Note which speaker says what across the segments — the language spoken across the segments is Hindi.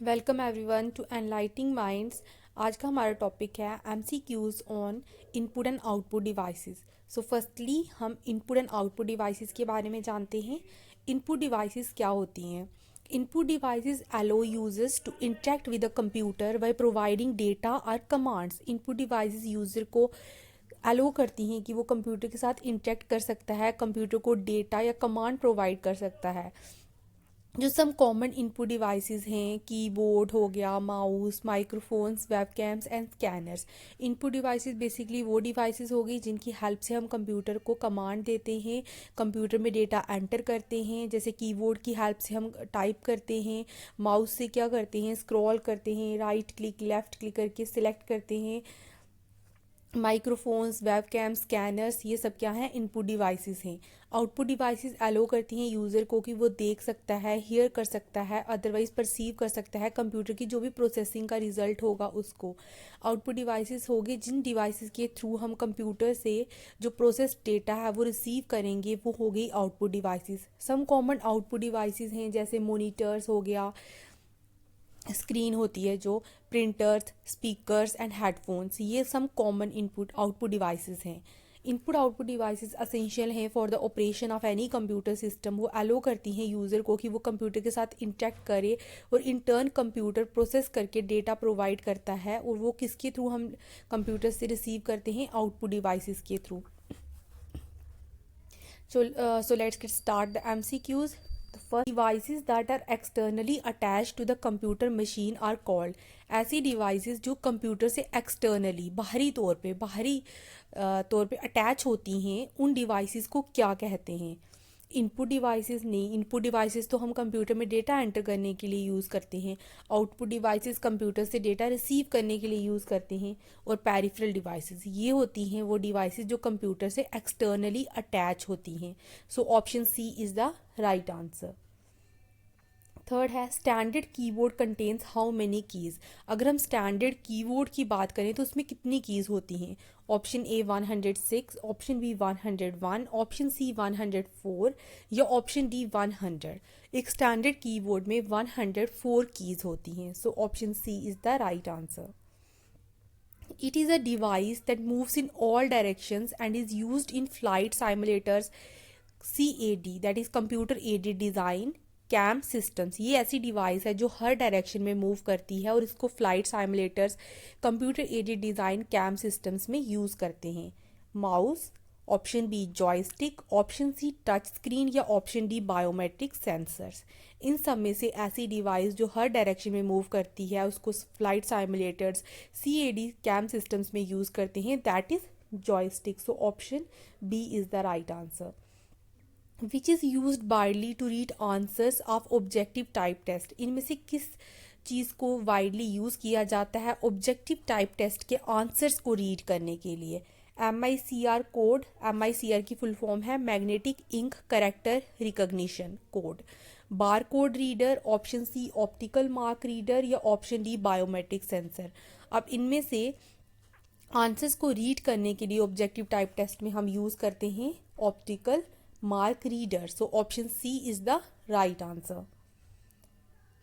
Speaker 1: Welcome everyone to enlightening minds. आज का हमारा टॉपिक है MCQs on input and output devices. So firstly हम इनपुट एंड आउटपुट डिवाइसेस के बारे में जानते हैं। इनपुट डिवाइसेस क्या होती हैं? Input devices allow users to interact with the computer by providing data और कमांड्स। इनपुट डिवाइसेस यूज़र को अलो करती हैं कि वो कंप्यूटर के साथ इंटरेक्ट कर सकता है, कंप्यूटर को डेटा या कमांड प्रोवाइड कर सकता है। जो सम कॉमन इनपुट डिवाइसेस हैं, कीबोर्ड हो गया, mouse, microphones, webcams and scanners. Input devices basically वो डिवाइसेस हो गई जिनकी हेल्प से हम कंप्यूटर को कमांड देते हैं, कंप्यूटर में डेटा एंटर करते हैं। जैसे कीबोर्ड की हेल्प से हम टाइप करते हैं, माउस से क्या करते हैं, स्क्रॉल करते हैं, राइट क्लिक लेफ़्ट क्लिक करके सिलेक्ट करते हैं। माइक्रोफोन्स, वेबकैम, स्कैनर्स, ये सब क्या हैं? इनपुट डिवाइसेस हैं। आउटपुट डिवाइसेस अलो करती हैं यूज़र को कि वो देख सकता है, हियर कर सकता है, अदरवाइज परसीव कर सकता है कंप्यूटर की जो भी प्रोसेसिंग का रिजल्ट होगा उसको। आउटपुट डिवाइसेस हो गए जिन डिवाइसेस के थ्रू हम कंप्यूटर से जो प्रोसेस डेटा है वो रिसीव करेंगे, वो हो गई output devices. Some common output devices हैं जैसे मोनीटर्स हो गया, स्क्रीन होती है जो, प्रिंटर्स, स्पीकर्स एंड हेडफोन्स, ये some common input output devices हैं। इनपुट आउटपुट डिवाइसेस असेंशियल हैं for the operation of any computer system. वो अलो करती हैं यूज़र को कि वो कंप्यूटर के साथ इंटरेक्ट करे और इन टर्न कंप्यूटर प्रोसेस करके डेटा प्रोवाइड करता है, और वो किसके थ्रू हम कंप्यूटर से रिसीव करते हैं? आउटपुट डिवाइसेस के through. So let's get start the MCQs. The first, devices that are externally attached to the computer machine are called। ऐसी डिवाइसेस जो कंप्यूटर से एक्सटर्नली बाहरी तौर पे अटैच होती हैं, उन डिवाइसेस को क्या कहते हैं? इनपुट डिवाइसेस नहीं। इनपुट डिवाइसेस तो हम कंप्यूटर में डेटा एंटर करने के लिए यूज़ करते हैं। आउटपुट डिवाइसेस कंप्यूटर से डेटा रिसीव करने के लिए यूज़ करते हैं। और पेरिफेरल डिवाइसेस ये होती हैं वो डिवाइसेस जो कंप्यूटर से एक्सटर्नली अटैच होती हैं। So option C is the right answer. Third है standard keyboard contains how many keys. अगर हम स्टैंडर्ड कीबोर्ड की बात करें तो उसमें कितनी कीज़ होती हैं? Option A 106, option B 101, option C 104 या ऑप्शन डी 100। एक स्टैंडर्ड कीबोर्ड में 104 कीज़ होती हैं। So option C is the right answer. It is a device that moves in all directions and is used in flight simulators, CAD, that is computer aided design, CAM systems. ये ऐसी डिवाइस है जो हर डायरेक्शन में मूव करती है और इसको flight simulators, computer aided design CAM systems में यूज़ करते हैं। Mouse, option B joystick, option C touch screen या ऑप्शन डी बायोमेट्रिक सेंसर्स। इन सब में से ऐसी डिवाइस जो हर डायरेक्शन में मूव करती है उसको flight simulators, CAD CAM systems में यूज़ करते हैं, that is joystick. So option B is the right answer. Which is use widely to read answers of objective type test. इनमें से किस चीज़ को वाइडली यूज़ किया जाता है ऑब्जेक्टिव टाइप टेस्ट के आंसर्स को रीड करने के लिए? MICR code. MICR की फुल फॉर्म है magnetic ink character recognition code. Bar code reader, option C optical mark reader या ऑप्शन डी बायोमेट्रिक सेंसर। अब इनमें से आंसर्स को रीड करने के लिए ऑब्जेक्टिव टाइप टेस्ट में हम यूज़ करते हैं optical mark reader. So option C is the right answer.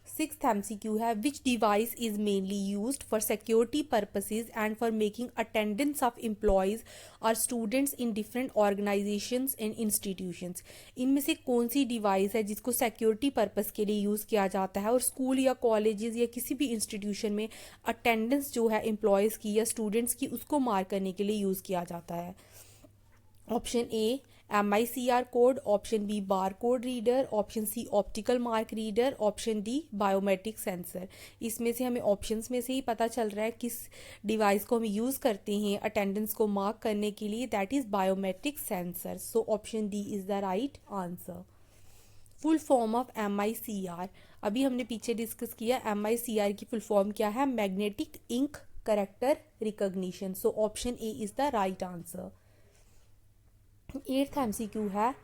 Speaker 1: Sixth MCQ है which device is mainly used for security purposes and for making attendance of employees और students in different organisations and institutions. इनमें से कौन सी डिवाइस है जिसको सिक्योरिटी पर्पस के लिए यूज़ किया जाता है और स्कूल या कॉलेजेस या किसी भी इंस्टीट्यूशन में अटेंडेंस जो है एम्प्लॉयज़ की या स्टूडेंट्स की उसको मार्क करने के लिए यूज़ किया जाता है? Option A MICR code, option B bar code reader, option C optical mark reader, option D biometric sensor. इसमें से हमें ऑप्शंस में से ही पता चल रहा है किस डिवाइस को हम यूज़ करते हैं अटेंडेंस को मार्क करने के लिए, that is biometric sensor. So option D is the right answer. Full form of MICR अभी हमने पीछे डिस्कस किया। MICR की फुल फॉर्म क्या है? Magnetic ink character recognition. So option A is the right answer. Eighth MCQ है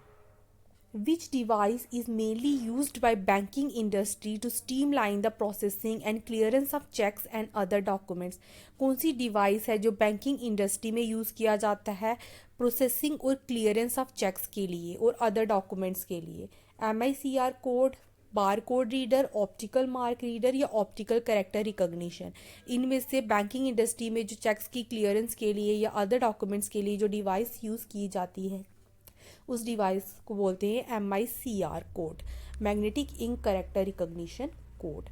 Speaker 1: which device is mainly used by banking industry to streamline the processing and clearance of cheques and other documents. कौन सी डिवाइस है जो बैंकिंग इंडस्ट्री में यूज़ किया जाता है प्रोसेसिंग और क्लियरेंस ऑफ चेक्स के लिए और अदर डॉक्यूमेंट्स के लिए? MICR code, barcode reader, optical mark reader या ऑप्टिकल कैरेक्टर रिकॉग्निशन। इनमें से बैंकिंग इंडस्ट्री में जो चेक्स की क्लियरेंस के लिए या अदर डॉक्यूमेंट्स के लिए जो डिवाइस यूज़ की जाती है उस डिवाइस को बोलते हैं MICR code, magnetic ink character recognition code.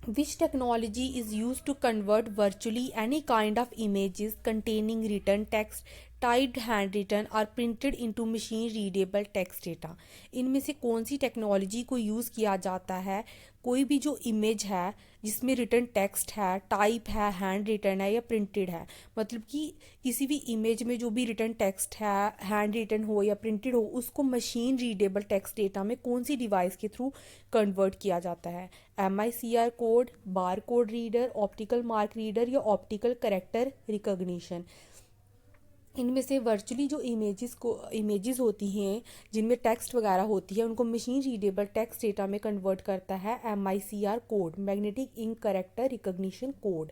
Speaker 1: Which technology is used to convert virtually any kind of images containing written text, typed handwritten or printed into machine readable text data? इनमें से कौन सी टेक्नोलॉजी को यूज़ किया जाता है कोई भी जो इमेज है जिसमें रिटन टेक्स्ट है, टाइप है, हैंड रिटन है या प्रिंटेड है, मतलब कि किसी भी इमेज में जो भी रिटन टेक्स्ट है, हैंड रिटन हो या प्रिंटेड हो, उसको मशीन रीडेबल टेक्स्ट डेटा में कौन सी डिवाइस के थ्रू कन्वर्ट किया जाता है? MICR code, bar code reader, optical mark reader या ऑप्टिकल कैरेक्टर रिकॉग्निशन। इनमें से वर्चुअली जो इमेजेस होती हैं जिनमें टेक्स्ट वगैरह होती है उनको मशीन रीडेबल टेक्स्ट डेटा में कन्वर्ट करता है MICR code, magnetic ink character recognition code.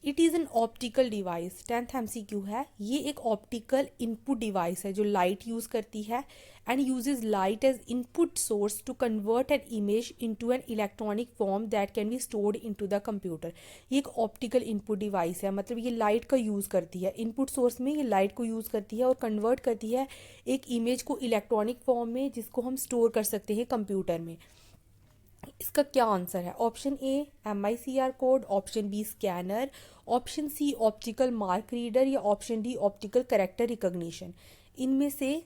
Speaker 1: It is an optical device, 10th MCQ है, ये एक ऑप्टिकल इनपुट डिवाइस है जो लाइट यूज़ करती है and uses light as input source to convert an image into an electronic form that can be stored into the computer. ये एक ऑप्टिकल इनपुट डिवाइस है, मतलब ये लाइट का यूज़ करती है, इनपुट सोर्स में ये लाइट को यूज़ करती है और कन्वर्ट करती है एक इमेज को इलेक्ट्रॉनिक फॉर्म में जिसको हम स्टोर कर सकते हैं कंप्यूटर में। इसका क्या आंसर है? Option A MICR code, option B scanner, option C optical mark reader या option D optical character recognition. इनमें से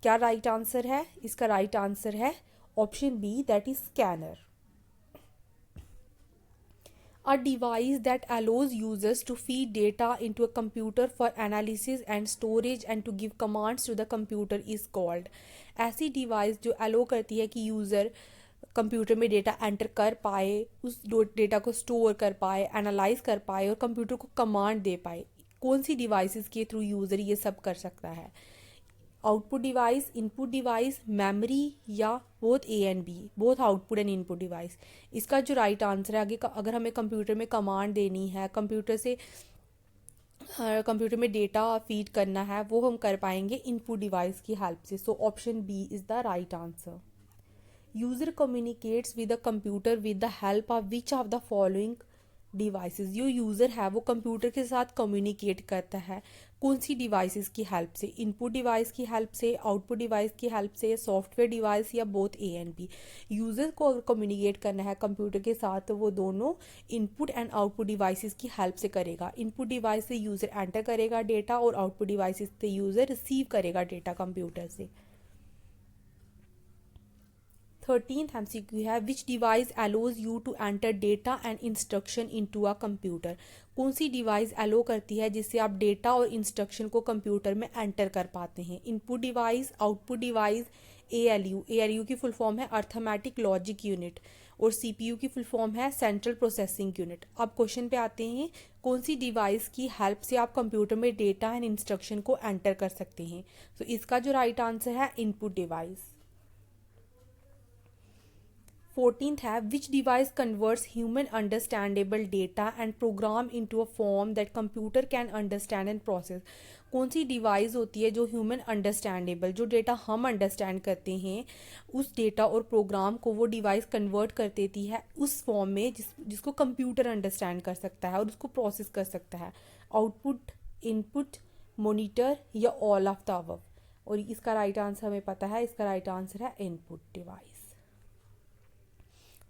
Speaker 1: क्या राइट आंसर है? इसका राइट आंसर है option B, that is scanner. A device that allows users to feed data into a computer for analysis and storage and to give commands to the computer is called। ऐसी डिवाइस जो अलो करती है कि यूज़र कंप्यूटर में डेटा एंटर कर पाए, उस डेटा को स्टोर कर पाए, एनालाइज कर पाए और कंप्यूटर को कमांड दे पाए, कौन सी डिवाइसेस के थ्रू यूज़र ये सब कर सकता है? Output device, input device, memory या both A and B, both output and input device. इसका जो राइट आंसर है, आगे अगर हमें कंप्यूटर में कमांड देनी है, कंप्यूटर में डेटा फीड करना है, वो हम कर पाएंगे इनपुट डिवाइस की हेल्प से। So option B is the right answer. User communicates with the computer with the help of which of the following devices. जो यूज़र है वो कंप्यूटर के साथ कम्युनिकेट करता है कौन सी डिवाइसेस की हेल्प से? इनपुट डिवाइस की हेल्प से, आउटपुट डिवाइस की हेल्प से, सॉफ्टवेयर डिवाइस या both A and B। User को अगर कम्युनिकेट करना है कंप्यूटर के साथ तो वो दोनों इनपुट एंड आउटपुट डिवाइसेस की हेल्प से करेगा। इनपुट डिवाइस से यूज़र एंटर करेगा डेटा और आउटपुट डिवाइसेस से यूज़र रिसीव करेगा डेटा कंप्यूटर से। 13th MCQ है, which device allows you to enter data and instruction into a computer. कौन सी डिवाइस एलो करती है जिससे आप डेटा और इंस्ट्रक्शन को कंप्यूटर में एंटर कर पाते हैं? Input device, output device, ALU की फुल फॉर्म है अर्थमेटिक लॉजिक यूनिट और CPU की फुल फॉर्म है सेंट्रल प्रोसेसिंग यूनिट। अब क्वेश्चन पे आते हैं, कौन सी डिवाइस की हेल्प से आप कंप्यूटर में डेटा एंड इंस्ट्रक्शन को एंटर कर सकते हैं? तो इसका जो राइट आंसर है इनपुट डिवाइस। 14th है, which device converts human understandable data and programme into a form that computer can understand and process. कौन सी डिवाइस होती है जो ह्यूमन अंडरस्टैंडेबल, जो डेटा हम अंडरस्टैंड करते हैं उस डेटा और प्रोग्राम को वो डिवाइस कन्वर्ट कर देती है उस फॉर्म में जिसको कंप्यूटर अंडरस्टैंड कर सकता है और उसको प्रोसेस कर सकता है? आउटपुट, इनपुट, मॉनिटर या ऑल ऑफ द अबव। और इसका राइट आंसर हमें पता है, इसका राइट आंसर है इनपुट डिवाइस।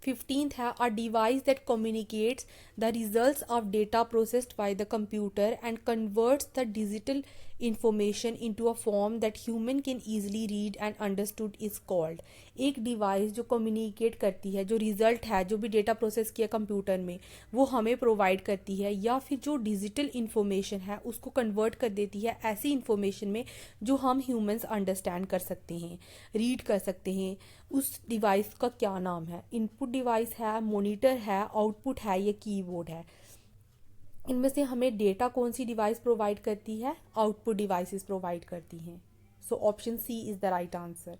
Speaker 1: 15th है, a device that communicates the results of data processed by the computer and converts the digital information into a form that human can easily read and understood is called। एक डिवाइस जो कम्युनिकेट करती है, जो रिजल्ट है, जो भी डेटा प्रोसेस किया कंप्यूटर में वो हमें प्रोवाइड करती है या फिर जो डिजिटल इन्फॉर्मेशन है उसको कन्वर्ट कर देती है ऐसी इन्फॉर्मेशन में जो हम ह्यूमंस अंडरस्टैंड कर सकते हैं, रीड कर सकते हैं, उस डिवाइस का क्या नाम है? इनपुट डिवाइस है, मॉनिटर है, आउटपुट है या कीबोर्ड है? इनमें से हमें डेटा कौन सी डिवाइस प्रोवाइड करती है? आउटपुट डिवाइसेस प्रोवाइड करती हैं। So option C is the right answer.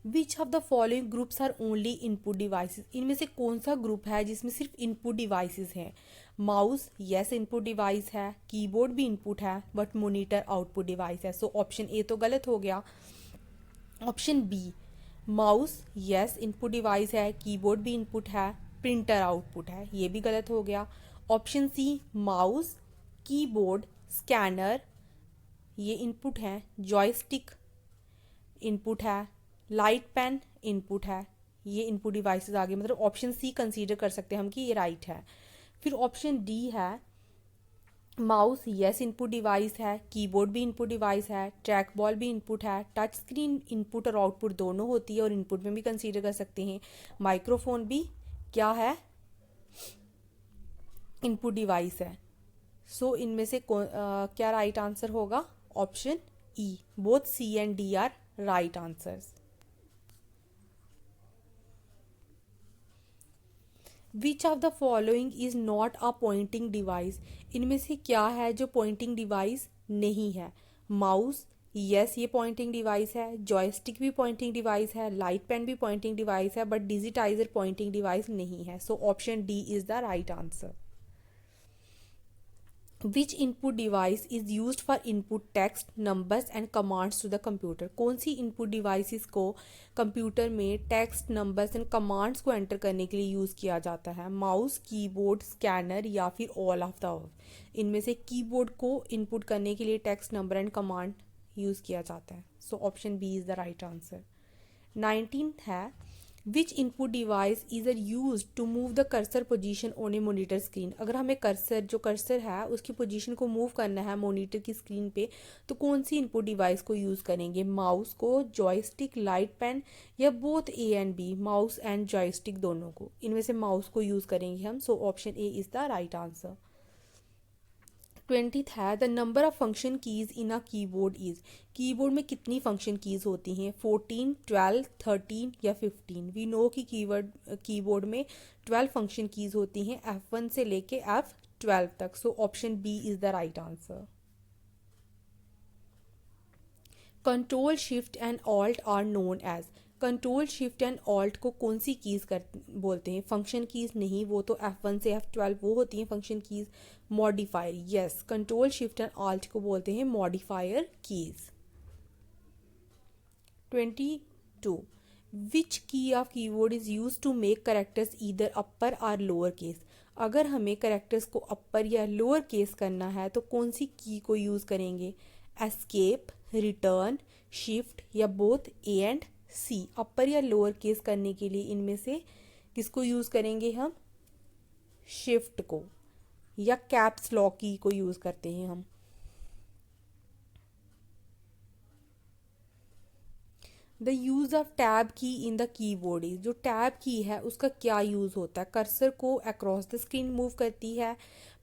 Speaker 1: Which of the following groups are only input devices. इनमें से कौन सा ग्रुप है जिसमें सिर्फ इनपुट डिवाइसेस हैं? माउस यस इनपुट डिवाइस है, कीबोर्ड भी इनपुट है बट मॉनिटर आउटपुट डिवाइस है। सो ऑप्शन ए तो गलत हो गया। Option B mouse yes input device है, कीबोर्ड भी इनपुट है, प्रिंटर आउटपुट है, ये भी गलत हो गया। Option C mouse, keyboard, scanner ये इनपुट है, जॉयस्टिक इनपुट है, लाइट पेन इनपुट है, ये इनपुट डिवाइसेस आ गए, मतलब ऑप्शन सी कंसीडर कर सकते हैं हम कि ये राइट है। फिर ऑप्शन डी है माउस यस इनपुट डिवाइस है, कीबोर्ड भी इनपुट डिवाइस है, ट्रैक बॉल भी इनपुट है, टच स्क्रीन इनपुट और आउटपुट दोनों होती है और इनपुट में भी कंसीडर कर सकते हैं। माइक्रोफोन भी क्या है, इनपुट डिवाइस है। सो इनमें से क्या राइट आंसर होगा, option E, both C and D are right answers. Which of the following is not a pointing device, इनमें से क्या है जो पॉइंटिंग डिवाइस नहीं है। माउस यस ये पॉइंटिंग डिवाइस है, जॉयस्टिक भी पॉइंटिंग डिवाइस है, लाइट पेन भी पॉइंटिंग डिवाइस है, बट डिजिटाइजर पॉइंटिंग डिवाइस नहीं है। So option D is the right answer. Which input device is use for input text numbers and commands to the computer, कौन सी इनपुट डिवाइसेस को कंप्यूटर में टेक्स्ट नंबर्स एंड कमांड्स को एंटर करने के लिए यूज़ किया जाता है। माउस, कीबोर्ड, स्कैनर या फिर ऑल ऑफ द अबव। इनमें से कीबोर्ड को इनपुट करने के लिए text number and command use किया जाता है। So option B is the right answer. 19th है which input device is are use to move the cursor position on a monitor screen, अगर हमें कर्सर है उसकी पोजीशन को मूव करना है मोनीटर की स्क्रीन पे तो कौन सी इनपुट डिवाइस को यूज़ करेंगे, माउस को, जॉयस्टिक, लाइट पेन या both A and B, mouse and joystick दोनों को। इनमें से माउस को यूज़ करेंगे हम। So option A is the right answer. 20th है the number of function keys in a keyboard is, keyboard में कितनी फंक्शन कीज़ होती हैं, 14, 12, 13 या 15। वी नो कि कीबोर्ड में 12 फंक्शन कीज़ होती हैं F1 से लेके F12 तक। So option B is the right answer. Control shift and alt are known as, control shift and alt को कौन सी कीज़ कर बोलते हैं, फंक्शन कीज़ नहीं, वो तो F1 से F12 वो होती हैं function keys. Modifier yes, control shift and alt को बोलते हैं modifier keys. 22 which key of keyboard is use to make characters either upper or lower case, अगर हमें करेक्टर्स को अपर या लोअर केस करना है तो कौन सी की को यूज़ करेंगे, एस्केप, रिटर्न, शिफ्ट या बोथ ए एंड सी। अपर या लोअर केस करने के लिए इनमें से किसको यूज़ करेंगे हम, शिफ्ट को, या कैप्स लॉक की को यूज़ करते हैं हम। द यूज़ ऑफ टैब की इन द कीबोर्ड इज, जो टैब की है उसका क्या यूज़ होता है, कर्सर को अक्रॉस द स्क्रीन मूव करती है,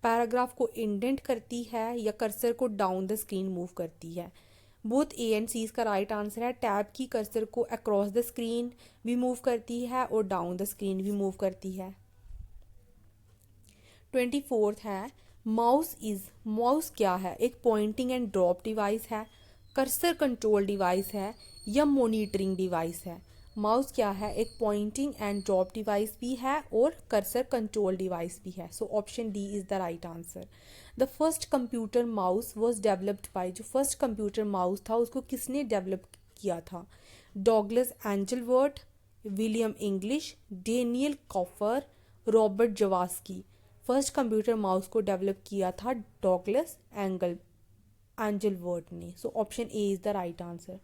Speaker 1: पैराग्राफ को इंडेंट करती है या कर्सर को डाउन द स्क्रीन मूव करती है। बोथ ए एंड सी इसका राइट आंसर है। टैब की कर्सर को अक्रॉस द स्क्रीन भी मूव करती है और डाउन द स्क्रीन भी मूव करती है। 24th है माउस क्या है, एक पॉइंटिंग एंड ड्रॉप डिवाइस है, कर्सर कंट्रोल डिवाइस है या मॉनिटरिंग डिवाइस है। माउस क्या है, एक पॉइंटिंग एंड ड्रॉप डिवाइस भी है और कर्सर कंट्रोल डिवाइस भी है। So option D is the right answer. The first computer mouse was developed by, जो फर्स्ट कंप्यूटर माउस था उसको किसने डेवलप किया था, Douglas Engelbart, William English, Daniel Coffer, Robert Zawasky. First computer mouse को डेवलप किया था डॉगलस एंजलवर्थ ने। So option A is the right answer.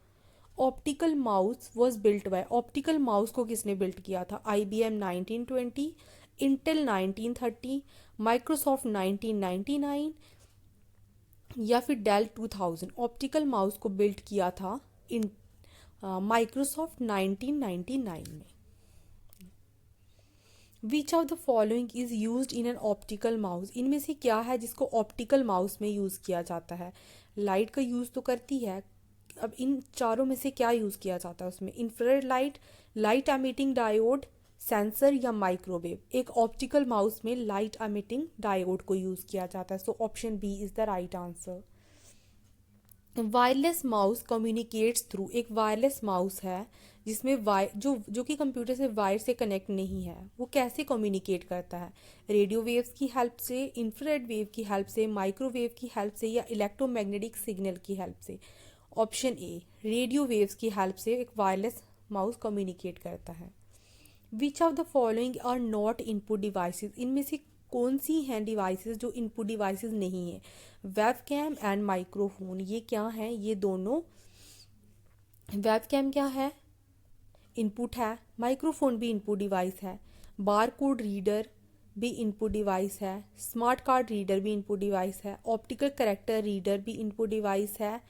Speaker 1: Optical mouse was built by, optical mouse को किसने बिल्ट किया था, IBM 1920, इंटेल 1930, माइक्रोसॉफ्ट 1999 या फिर डेल 2000। ऑप्टिकल माउस को बिल्ट किया था माइक्रोसॉफ्ट 1999 में। विच of the following is use in an optical mouse, इनमें से क्या है जिसको ऑप्टिकल माउस में यूज़ किया जाता है। लाइट का यूज़ तो करती है, अब इन चारों में से क्या यूज़ किया जाता है उसमें, infrared light, light emitting diode, sensor या माइक्रोवेव। एक ऑप्टिकल माउस में लाइट एमिटिंग डायोड को यूज़ किया जाता है। So option B is the right answer. Wireless mouse communicates through, एक वायरलेस माउस है जिसमें जो कि कंप्यूटर से वायर से कनेक्ट नहीं है, वो कैसे कम्युनिकेट करता है, रेडियो वेव्स की हेल्प से, इंफ्रारेड वेव की हेल्प से, माइक्रोवेव की हेल्प से या इलेक्ट्रोमैग्नेटिक सिग्नल की हेल्प से। ऑप्शन ए, रेडियो वेव्स की हेल्प से एक वायरलेस माउस कम्युनिकेट करता है। Which of the following are not input devices, इनमें से कौन सी हैं डिवाइसेस जो इनपुट डिवाइसेस नहीं है? वेबकैम एंड माइक्रोफोन, ये क्या है? ये दोनों, वेबकैम क्या है? इनपुट है। माइक्रोफोन भी इनपुट डिवाइस है। बार कोड रीडर भी इनपुट डिवाइस है। स्मार्ट कार्ड रीडर भी इनपुट डिवाइस है। ऑप्टिकल कैरेक्टर रीडर भी इनपुट डिवाइस है।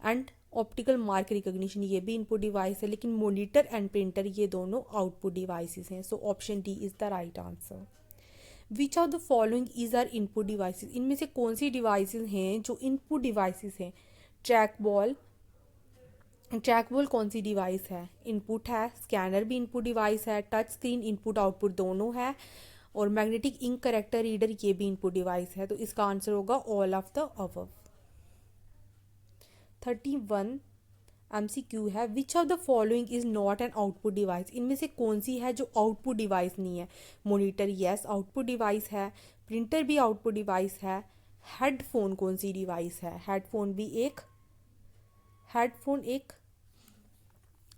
Speaker 1: एंड ऑप्टिकल मार्क रिकॉग्निशन, ये भी इनपुट डिवाइस है। लेकिन मॉनिटर एंड प्रिंटर ये दोनों आउटपुट डिवाइसेस हैं। So option D is the right answer. Which of the following is are input devices, इनमें से कौन सी डिवाइसेस हैं जो इनपुट डिवाइसेस हैं? ट्रैक बॉल, ट्रैक बॉल कौन सी डिवाइस है? इनपुट है। स्कैनर भी इनपुट डिवाइस है। टच स्क्रीन इनपुट आउटपुट दोनों है। और मैग्नेटिक इंक करेक्टर रीडर ये भी इनपुट डिवाइस है। तो इसका आंसर होगा all of the above. 31 MCQ है, which of the following is not an output device, इनमें से कौन सी है जो आउटपुट डिवाइस नहीं है? मॉनिटर यस आउटपुट डिवाइस है। प्रिंटर भी आउटपुट डिवाइस है। हेडफोन कौन सी डिवाइस है? हेडफोन एक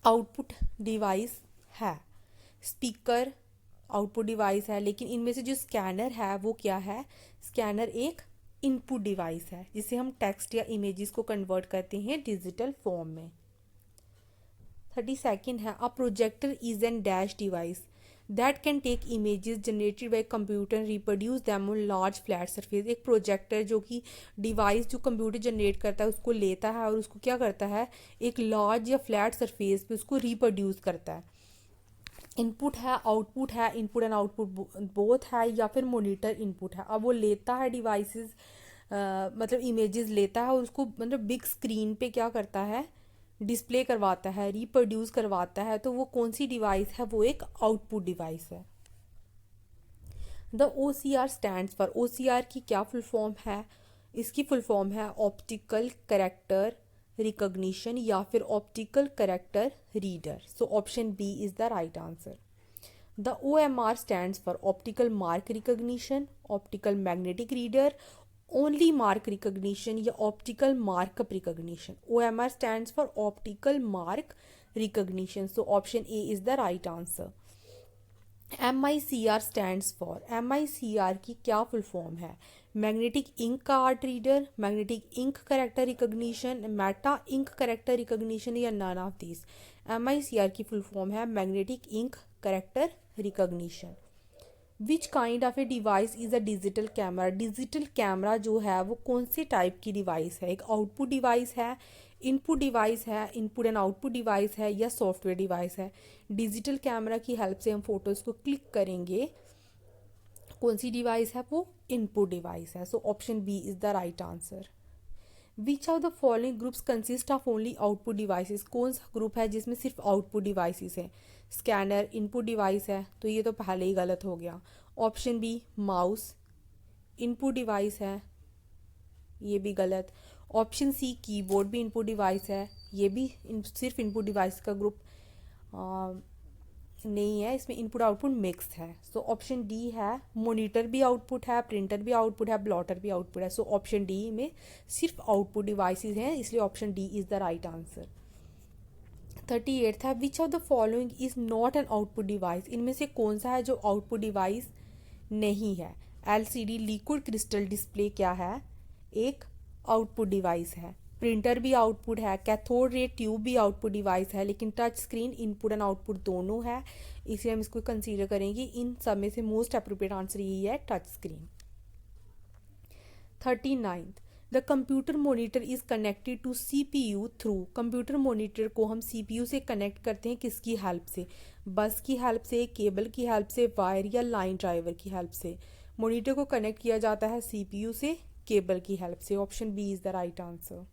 Speaker 1: आउटपुट डिवाइस है। स्पीकर आउटपुट डिवाइस है। लेकिन इनमें से जो स्कैनर है वो क्या है? स्कैनर एक इनपुट डिवाइस है जिसे हम टेक्स्ट या इमेजेस को कन्वर्ट करते हैं डिजिटल फॉर्म में। 32 है, a projector is an dash device that can take images generated by computer reproduce them on large flat surface. एक प्रोजेक्टर जो कि डिवाइस जो कंप्यूटर जनरेट करता है उसको लेता है और उसको क्या करता है, एक लार्ज या फ्लैट सरफेस पे उसको रिप्रोड्यूस करता है। इनपुट है, आउटपुट है, इनपुट एंड आउटपुट बोथ है, या फिर मॉनिटर इनपुट है। अब वो लेता है डिवाइसेस, मतलब इमेजेस लेता है और उसको मतलब बिग स्क्रीन पे क्या करता है, डिस्प्ले करवाता है, रिप्रोड्यूस करवाता है। तो वो कौन सी डिवाइस है? वो एक आउटपुट डिवाइस है। द OCR स्टैंड्स फॉर, OCR की क्या फुल फॉर्म है? इसकी फुल फॉर्म है ऑप्टिकल कैरेक्टर रिकॉग्निशन या फिर optical character reader. So option B is the right answer. The OMR stands for optical mark recognition, optical magnetic reader, only mark recognition या optical markup recognition. OMR stands for optical mark recognition. So option A is the right answer. MICR stands for, MICR की क्या फुल फॉर्म है? Magnetic ink card reader, magnetic ink character recognition, meta ink character recognition या नन ऑफ दिस। MICR की फुल फॉर्म है magnetic ink character recognition. Which kind of a device is a digital camera, digital camera जो है वो कौन से टाइप की डिवाइस है? एक आउटपुट डिवाइस है, इनपुट डिवाइस है, इनपुट एंड आउटपुट डिवाइस है, या सॉफ्टवेयर डिवाइस है? डिजिटल कैमरा की हेल्प से हम फोटोज़ को क्लिक करेंगे, कौन सी डिवाइस है? वो इनपुट डिवाइस है। So option B is the right answer. Which of the following groups consist of only output devices, कौन सा ग्रुप है जिसमें सिर्फ आउटपुट डिवाइसेस हैं? स्कैनर इनपुट डिवाइस है, तो ये तो पहले ही गलत हो गया। Option B mouse input device है, ये भी गलत। ऑप्शन सी कीबोर्ड भी इनपुट डिवाइस है, ये भी सिर्फ इनपुट डिवाइस का ग्रुप नहीं है, इसमें इनपुट आउटपुट मिक्स है। सो ऑप्शन डी है, मॉनिटर भी आउटपुट है, प्रिंटर भी आउटपुट है, ब्लॉटर भी आउटपुट है। सो ऑप्शन डी में सिर्फ आउटपुट डिवाइसेस हैं, इसलिए option D is the right answer. 38 है, which of the following is not an output device, इनमें से कौन सा है जो आउटपुट डिवाइस नहीं है? LCD लिक्विड क्रिस्टल डिस्प्ले क्या है? एक आउटपुट डिवाइस है। प्रिंटर भी आउटपुट है, कैथोड रे ट्यूब भी आउटपुट डिवाइस है, लेकिन touch screen input and output दोनों है, इसलिए हम इसको कंसीडर करेंगे। इन सब में से मोस्ट अप्रोप्रिएट आंसर यही है, touch screen. 39 the computer monitor is connected to CPU through, computer monitor को हम CPU से कनेक्ट करते हैं किसकी हेल्प से? बस की हेल्प से, केबल की हेल्प से, वायर या लाइन ड्राइवर की हेल्प से? मॉनिटर को कनेक्ट किया जाता है CPU से, केबल की हेल्प से। Option B is the right answer.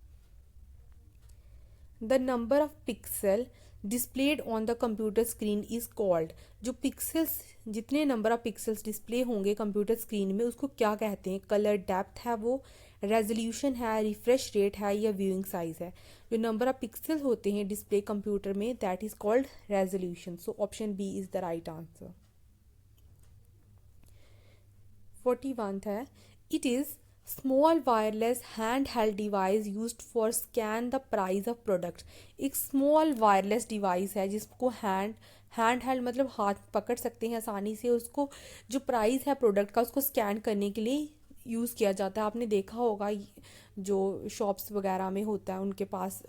Speaker 1: The number of pixel displayed on the computer screen is called, जो पिक्सल्स, जितने नंबर ऑफ पिक्सल्स डिस्प्ले होंगे कंप्यूटर स्क्रीन में उसको क्या कहते हैं? कलर डेप्थ है वो, रेजोल्यूशन है, रिफ्रेश रेट है, या व्यूइंग साइज है? जो नंबर ऑफ पिक्सल होते हैं डिस्प्ले कंप्यूटर में that is called resolution. So option B is the right answer. 41 है, it is small wireless hand held device used for scan the price of product. एक स्मॉल वायरलेस डिवाइस है जिसको हैंड हेल्ड मतलब हाथ पकड़ सकते हैं आसानी से, उसको जो प्राइस है प्रोडक्ट का उसको स्कैन करने के लिए यूज़ किया जाता है। आपने देखा होगा जो शॉप्स वगैरह में होता है उनके पास,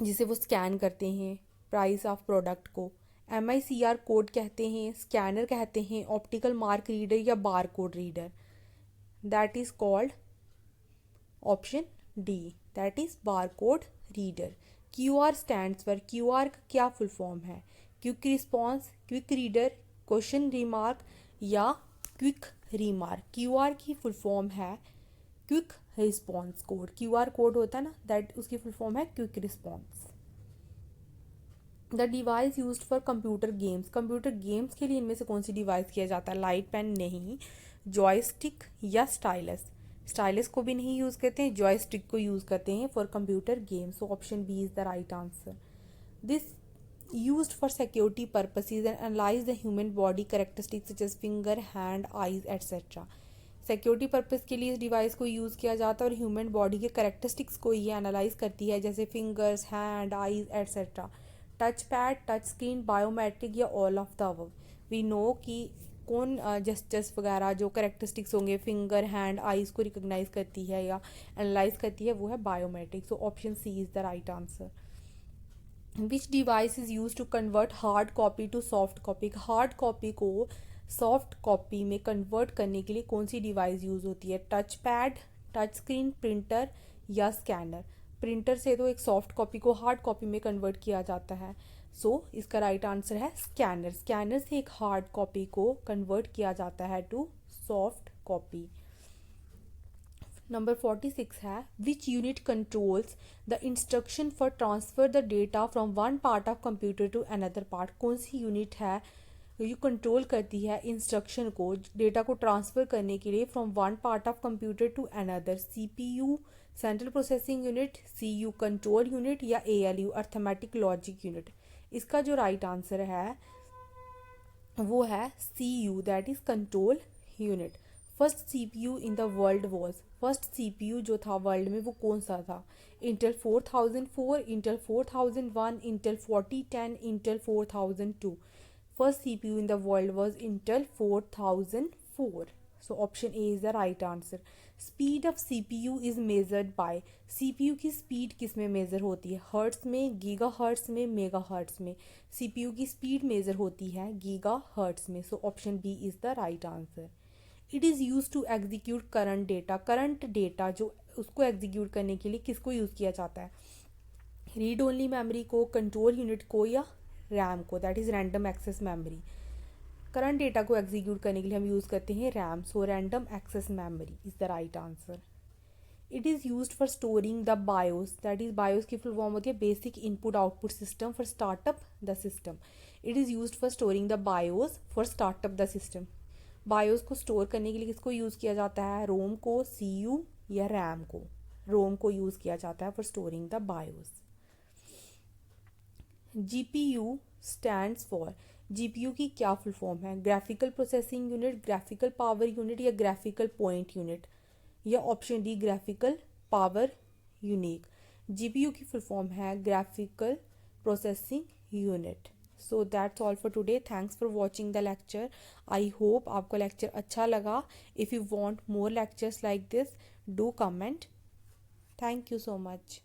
Speaker 1: जिसे वो स्कैन करते हैं प्राइस ऑफ प्रोडक्ट को। MICR कोड कहते हैं, स्कैनर कहते हैं, ऑप्टिकल मार्क रीडर या बार code reader. That is called option D, that is bar code reader. QR stands for, QR का क्या फुल फॉर्म है? Quick response, quick reader, question remark या क्विक रिमार्क। QR की फुल फॉर्म है quick response code. QR code होता है ना, दैट उसकी फुल फॉर्म है quick response. The device use for computer games, computer games के लिए इनमें से कौन सी डिवाइस किया जाता है? लाइट पेन नहीं, जॉयस्टिक या स्टाइलस। स्टाइलस को भी नहीं यूज़ करते हैं, जॉयस्टिक को यूज़ करते हैं for computer games. So option B is the right answer. This used for security purposes and analyze the human body characteristics such as finger, hand, eyes, etc. Security purpose के लिए इस डिवाइस को यूज़ किया जाता है और ह्यूमन बॉडी के करेक्टरिस्टिक्स को ये एनालाइज करती है, जैसे fingers, hand, eyes etcetera. Touch pad, touch screen, biometric या all of the above. We know कि कौन जेस्चर्स वगैरह जो करेक्टरिस्टिक्स होंगे फिंगर, हैंड, आईज को रिकॉग्नाइज करती है या एनालाइज करती है, वो है biometric. So option C is the right answer. Which device is use to convert hard copy to soft copy. Hard copy को सॉफ्ट कॉपी में कन्वर्ट करने के लिए कौन सी डिवाइस यूज़ होती है? Touch pad, touch screen, printer या स्कैनर। प्रिंटर से तो एक सॉफ्ट कॉपी को हार्ड कॉपी में कन्वर्ट किया जाता है। सो इसका राइट आंसर है स्कैनर। स्कैनर से एक हार्ड कॉपी को कन्वर्ट किया जाता है टू सॉफ्ट कॉपी। नंबर 46 है which unit controls the instruction for transfer the data from one part of computer to another part. कौन सी यूनिट है जो कंट्रोल करती है इंस्ट्रक्शन को, डेटा को ट्रांसफ़र करने के लिए from one part of computer to another? CPU central processing unit, CU control unit या ALU अर्थमेटिक लॉजिक यूनिट। इसका जो राइट आंसर है वो है CU, that is control unit. First CPU in the world was, first CPU जो था वर्ल्ड में वो कौन सा था? Intel 4004, Intel 4001, Intel 4010, Intel 4002। First CPU in the world was Intel 4004. So option A is the right answer. Speed of CPU is measured by, CPU की स्पीड किस में मेज़र होती है? हर्ट्स में, गीगा हर्ट्स में, मेगा हर्ट्स में। CPU की स्पीड मेज़र होती है गीगा हर्ट्स में। So option B is the right answer. It is use to execute current data, current data जो उसको एग्जीक्यूट करने के लिए किसको यूज़ किया जाता है? रीड ओनली मेमोरी को, कंट्रोल यूनिट को या रैम को, that is random access memory. Current data को एग्जीक्यूट करने के लिए हम यूज़ करते हैं RAM. So random access memory is the right answer. It is use for storing the BIOS, that is BIOS की फुल फॉर्म होती है basic input output system for startup the system. It is use for storing the BIOS for startup the system. BIOS को स्टोर करने के लिए किसको यूज़ किया जाता है? रोम को, CU या रैम को? रोम को यूज़ किया जाता है for storing the BIOS. GPU stands for, GPU की क्या फुल फॉर्म है? Graphical processing unit, graphical power unit या ग्राफिकल पॉइंट यूनिट या option D graphical power unit. GPU की फुल फॉर्म है graphical processing unit. So that's all for today. Thanks for watching the lecture. I hope आपको लेक्चर अच्छा लगा। If you want more lectures like this, do comment. Thank you so much.